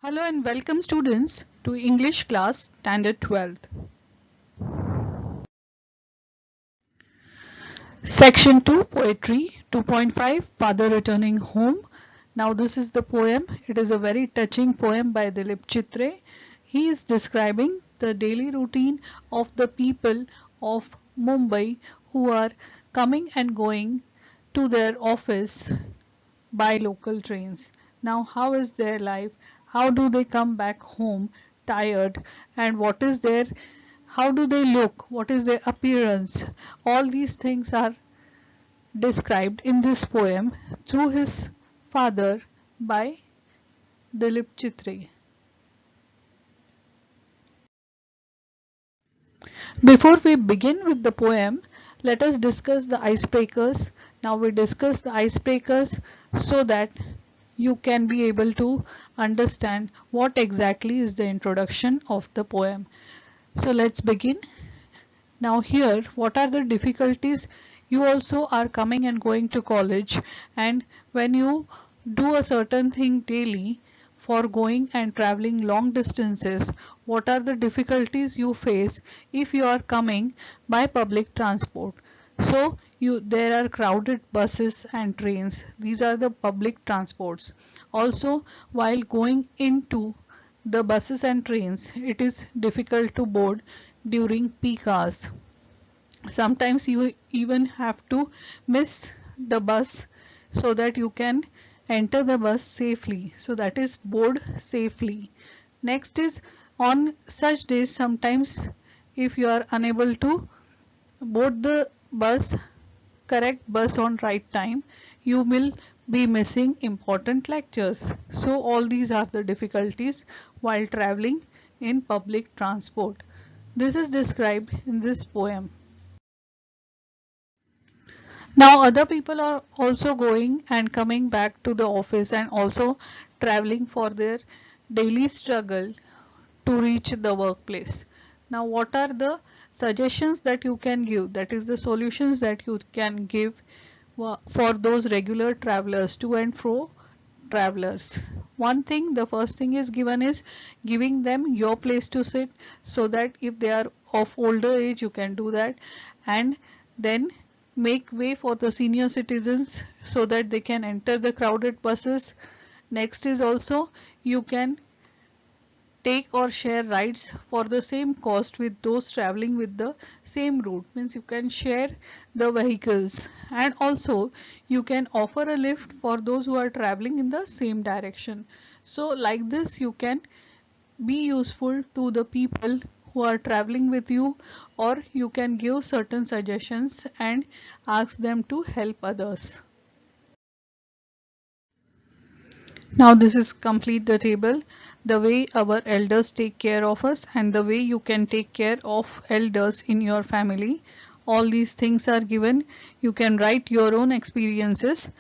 Hello and welcome students to English class standard 12th. Section 2 Poetry 2.5 Father Returning Home. Now this is the poem. It is a very touching poem by Dilip Chitre. He is describing the daily routine of the people of Mumbai who are coming and going to their office by local trains. Now, how is their life? How do they come back home tired? And what is their, how do they look? What is their appearance? All these things are described in this poem through his father by Dilip Chitre. Before we begin with the poem, let us discuss the icebreakers. Now we discuss the icebreakers so that you can be able to understand what exactly is the introduction of the poem. So let's begin. Now here, what are the difficulties? You also are coming and going to college, and when you do a certain thing daily for going and traveling long distances, what are the difficulties you face if you are coming by public transport? So there are crowded buses and trains. These are the public transports. Also, while going into the buses and trains, it is difficult to board during peak hours. Sometimes you even have to miss the bus so that you can enter the bus safely. So that is board safely. Next is, on such days, sometimes if you are unable to board the bus, correct bus on right time, you will be missing important lectures. So all these are the difficulties while traveling in public transport. This is described in this poem. Now other people are also going and coming back to the office and also traveling for their daily struggle to reach the workplace. Now what are the suggestions that you can give, that is the solutions that you can give for those regular travelers, to and fro travelers? One thing, the first thing is given is giving them your place to sit, so that if they are of older age you can do that, and then make way for the senior citizens so that they can enter the crowded buses. Next is also you can take or share rides for the same cost with those traveling with the same route, means you can share the vehicles, and also you can offer a lift for those who are traveling in the same direction. So like this you can be useful to the people who are traveling with you, or you can give certain suggestions and ask them to help others. Now this is complete the table, the way our elders take care of us and the way you can take care of elders in your family. All these things are given. You can write your own experiences.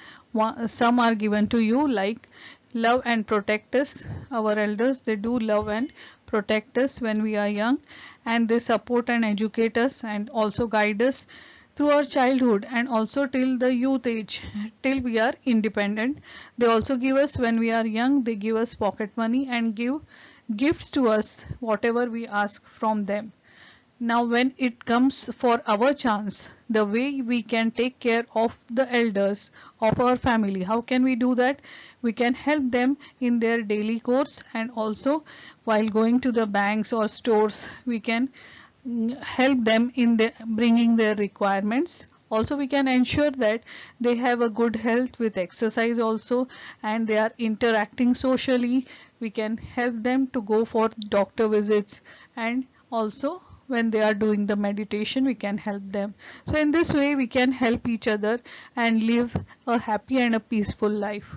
Some are given to you, like love and protect us. Our elders, they do love and protect us when we are young, and they support and educate us and also guide us through our childhood and also till the youth age, till we are independent. They also give us, when we are young, they give us pocket money and give gifts to us whatever we ask from them. Now when it comes for our chance, the way we can take care of the elders of our family, how can we do that? We can help them in their daily course, and also while going to the banks or stores we can help them in bringing their requirements. Also we can ensure that they have a good health with exercise also, and they are interacting socially. We can help them to go for doctor visits, and also when they are doing the meditation we can help them. So in this way we can help each other and live a happy and a peaceful life.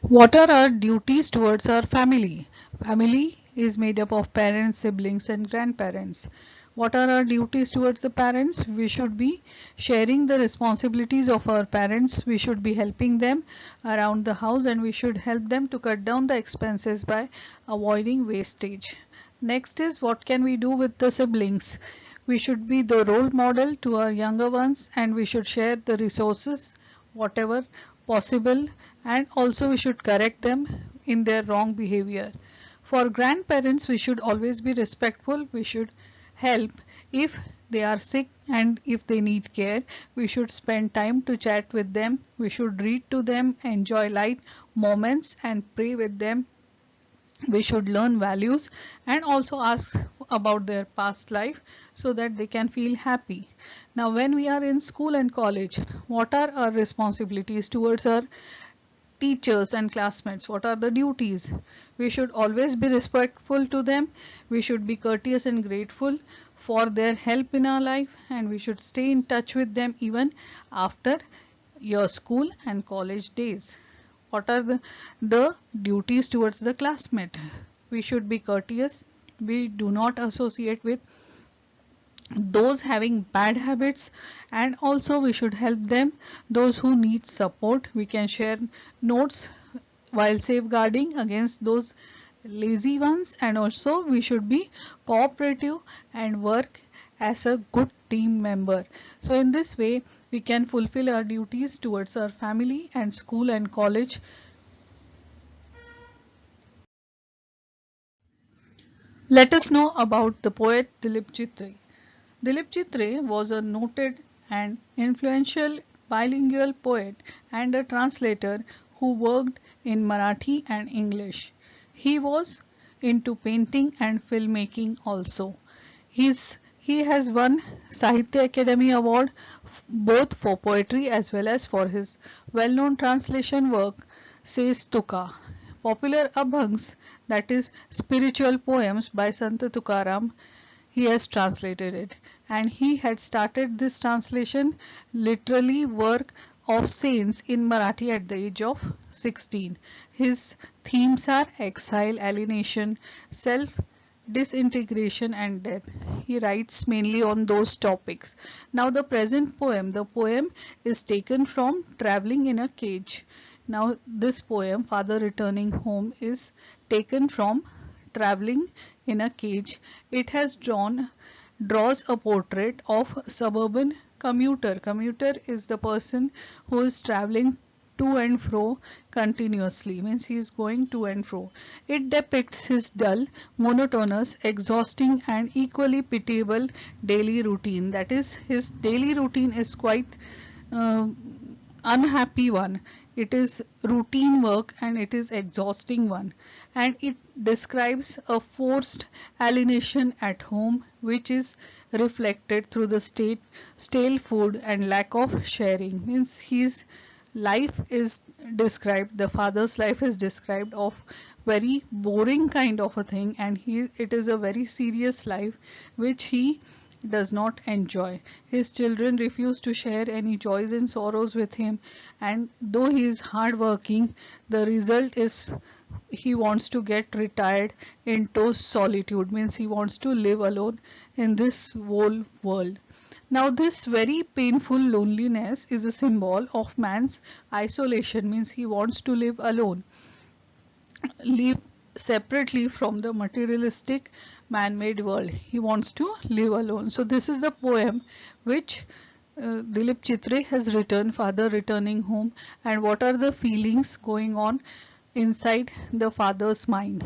What are our duties towards our family? Family is made up of parents, siblings, and grandparents. What are our duties towards the parents? We should be sharing the responsibilities of our parents. We should be helping them around the house, and we should help them to cut down the expenses by avoiding wastage. Next is, what can we do with the siblings? We should be the role model to our younger ones, and we should share the resources whatever possible, and also we should correct them in their wrong behavior. For grandparents, we should always be respectful. We should help if they are sick and if they need care. We should spend time to chat with them. We should read to them, enjoy light moments and pray with them. We should learn values and also ask about their past life so that they can feel happy. Now when we are in school and college, what are our responsibilities towards our teachers and classmates? What are the duties? We should always be respectful to them. We should be courteous and grateful for their help in our life, and we should stay in touch with them even after your school and college days. What are the duties towards the classmate? We should be courteous. We do not associate with those having bad habits, and also we should help them. Those who need support, we can share notes while safeguarding against those lazy ones, and also we should be cooperative and work as a good team member. So in this way we can fulfill our duties towards our family and school and college. Let us know about the poet Dilip Chitre. Dilip Chitre was a noted and influential bilingual poet and a translator who worked in Marathi and English. He was into painting and filmmaking also. He has won Sahitya Academy Award both for poetry as well as for his well-known translation work Says Tuka. Popular Abhangs, that is spiritual poems by Sant Tukaram, he has translated it, and he had started this translation literally work of saints in Marathi at the age of 16. His themes are exile, alienation, self disintegration and death. He writes mainly on those topics. Now the present poem, the poem is taken from Traveling in a Cage. Now this poem, Father Returning Home, is taken from Traveling in a Cage. It has draws a portrait of suburban commuter. Commuter is the person who is traveling to and fro continuously, means he is going to and fro. It depicts his dull, monotonous, exhausting and equally pitiable daily routine. That is, his daily routine is quite uh, unhappy one. It is routine work and it is exhausting one, and it describes a forced alienation at home which is reflected through the stale food and lack of sharing. Means his life is described, the father's life is described of very boring kind of a thing, and it is a very serious life which he does not enjoy. His children refuse to share any joys and sorrows with him, and though he is hard working, the result is he wants to get retired into solitude, means he wants to live alone in this whole world. Now this very painful loneliness is a symbol of man's isolation, means he wants to live alone, live separately from the materialistic man-made world. He wants to live alone. So this is the poem which Dilip Chitre has written, Father Returning Home, and what are the feelings going on inside the father's mind.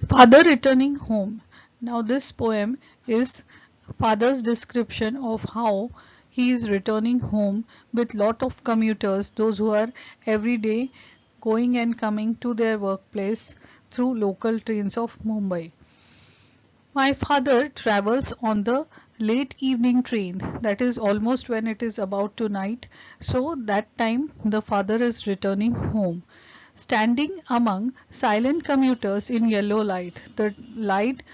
Father Returning Home. Now this poem is father's description of how he is returning home with lot of commuters, those who are every day going and coming to their workplace through local trains of Mumbai. My father travels on the late evening train, that is almost when it is about to night, so that time the father is returning home. Standing among silent commuters in yellow light. The light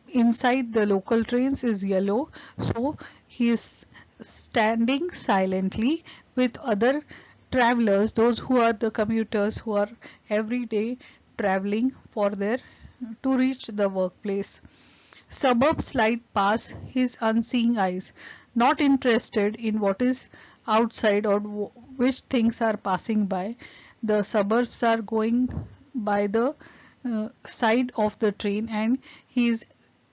inside the local trains is yellow, so he is standing silently with other travelers, those who are the commuters who are every day traveling for their to reach the workplace. Suburbs slide past his unseeing eyes, not interested in what is outside or which things are passing by. The suburbs are going by the side of the train, and he is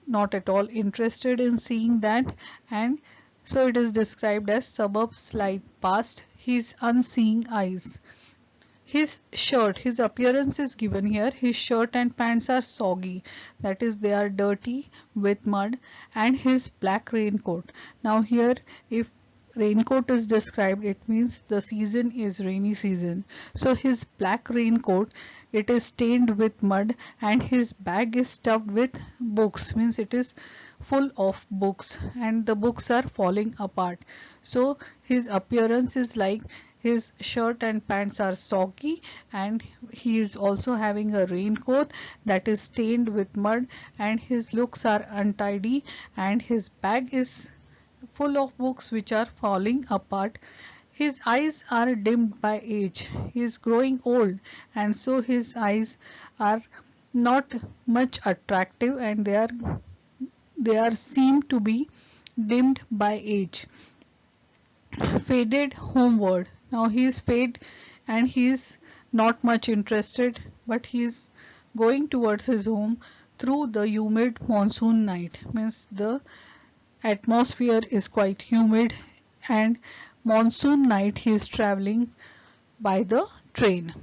not at all interested in seeing that, and So it is described as suburbs slide past his unseeing eyes. His shirt, his appearance is given here. His shirt and pants are soggy, that is, they are dirty with mud, and his black raincoat. Now, here, if raincoat is described, it means the season is rainy season. So, his black raincoat, it is stained with mud, and his bag is stuffed with books, means it is full of books, and the books are falling apart. So, his appearance is like his shirt and pants are soggy, and he is also having a raincoat that is stained with mud, and his looks are untidy, and his bag is full of books which are falling apart. His eyes are dimmed by age. He is growing old, and so his eyes are not much attractive, and they are seem to be dimmed by age. Faded homeward. Now he is fade, and he is not much interested, but he is going towards his home through the humid monsoon night. Means the atmosphere is quite humid, and monsoon night he is traveling by the train.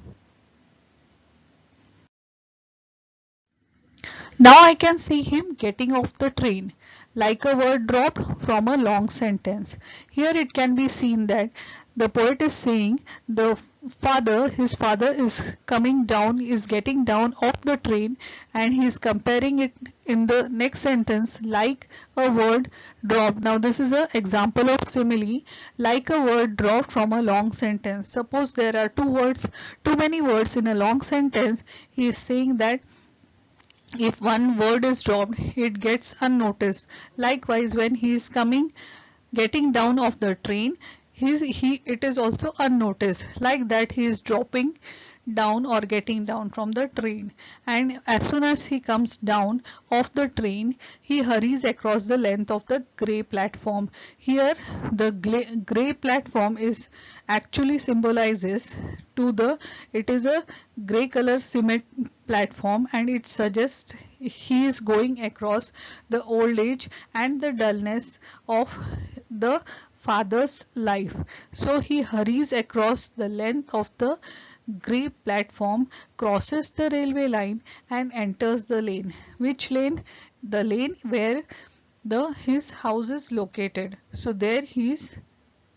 Now I can see him getting off the train, like a word dropped from a long sentence. Here it can be seen that the poet is saying his father is coming down, is getting down off the train, and he is comparing it in the next sentence like a word dropped. Now this is an example of simile, like a word dropped from a long sentence. Suppose there are too many words in a long sentence, he is saying that if one word is dropped, it gets unnoticed. Likewise, when he is getting down off the train, it is also unnoticed. Like that, he is dropping down or getting down from the train, and as soon as he comes down off the train, he hurries across the length of the grey platform. Here the grey platform is actually symbolizes to the it is a grey color cement platform, and it suggests he is going across the old age and the dullness of the father's life. So he hurries across the length of the grey platform, crosses the railway line, and enters the lane. Which lane? The lane where his house is located. So there he is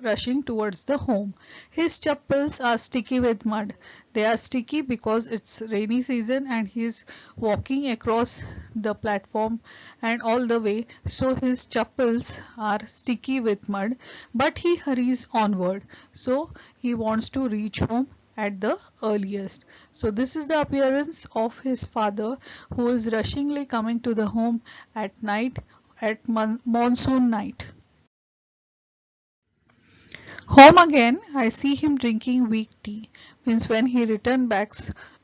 rushing towards the home. His chappals are sticky with mud. They are sticky because it's rainy season, and he is walking across the platform and all the way. So his chappals are sticky with mud, but he hurries onward. So he wants to reach home at the earliest. So this is the appearance of his father, who is rushingly coming to the home at night, at monsoon night. Home again, I see him drinking weak tea. Means when he returns back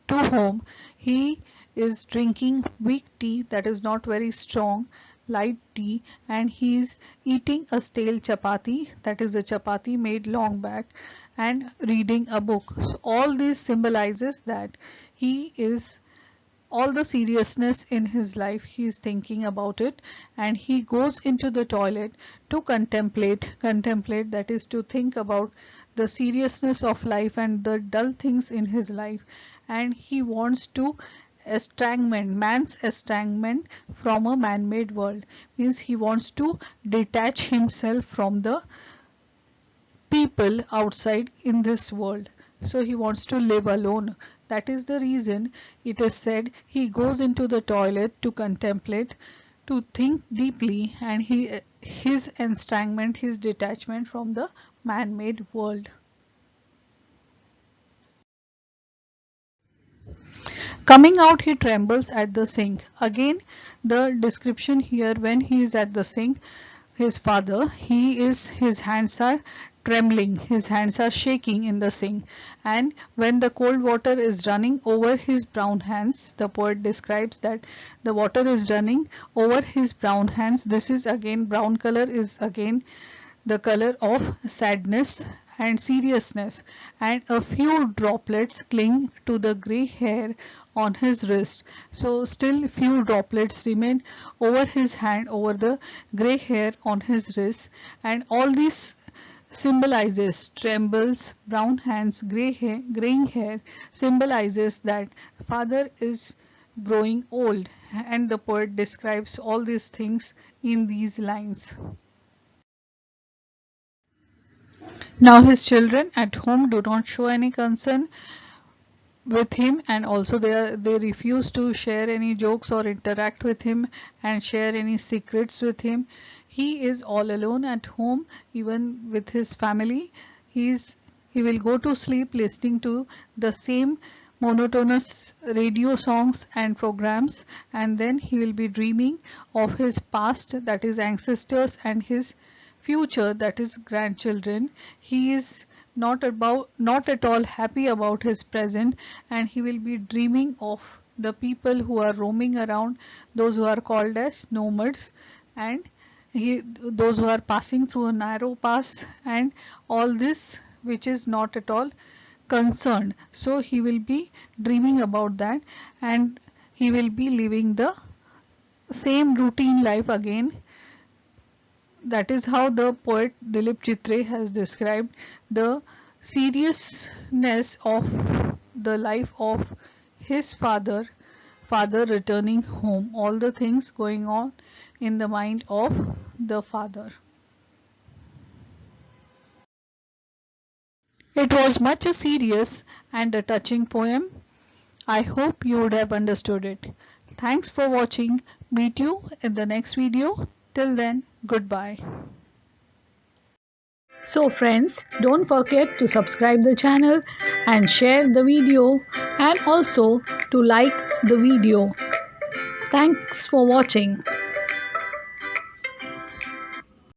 to home, he is drinking weak tea, that is not very strong, light tea, and he is eating a stale chapati, that is a chapati made long back, and reading a book. So all this symbolizes that he is all the seriousness in his life, he is thinking about it, and he goes into the toilet to contemplate, that is to think about the seriousness of life and the dull things in his life, and he wants to man's estrangment from a man-made world. Means he wants to detach himself from the people outside in this world. So he wants to live alone. That is the reason it is said he goes into the toilet to contemplate, to think deeply, and his estrangement, his detachment from the man-made world. Coming out, he trembles at the sink. Again, the description here, when he is at the sink, his father, his hands are trembling, his hands are shaking in the sink, and when the cold water is running over his brown hands, the poet describes that the water is running over his brown hands. This is again, brown color is again the color of sadness, and seriousness, and a few droplets cling to the grey hair on his wrist. So still few droplets remain over his hand, over the grey hair on his wrist, and all these symbolizes trembles, brown hands, graying hair, symbolizes that father is growing old, and the poet describes all these things in these lines. Now his children at home do not show any concern with him, and also they refuse to share any jokes or interact with him and share any secrets with him. He is all alone at home, even with his family. He will go to sleep listening to the same monotonous radio songs and programs, and then he will be dreaming of his past, that is ancestors, and his future, that is grandchildren. He is not at all happy about his present, and he will be dreaming of the people who are roaming around, those who are called as nomads, and those who are passing through a narrow pass, and all this which is not at all concerned. So he will be dreaming about that, and he will be living the same routine life again. That is how the poet Dilip Chitre has described the seriousness of the life of his father returning home, all the things going on in the mind of the father. It was much a serious and a touching poem. I hope you would have understood it. Thanks for watching. Meet you in the next video. Till then, goodbye. So friends, don't forget to subscribe the channel and share the video, and also to like the video. Thanks for watching.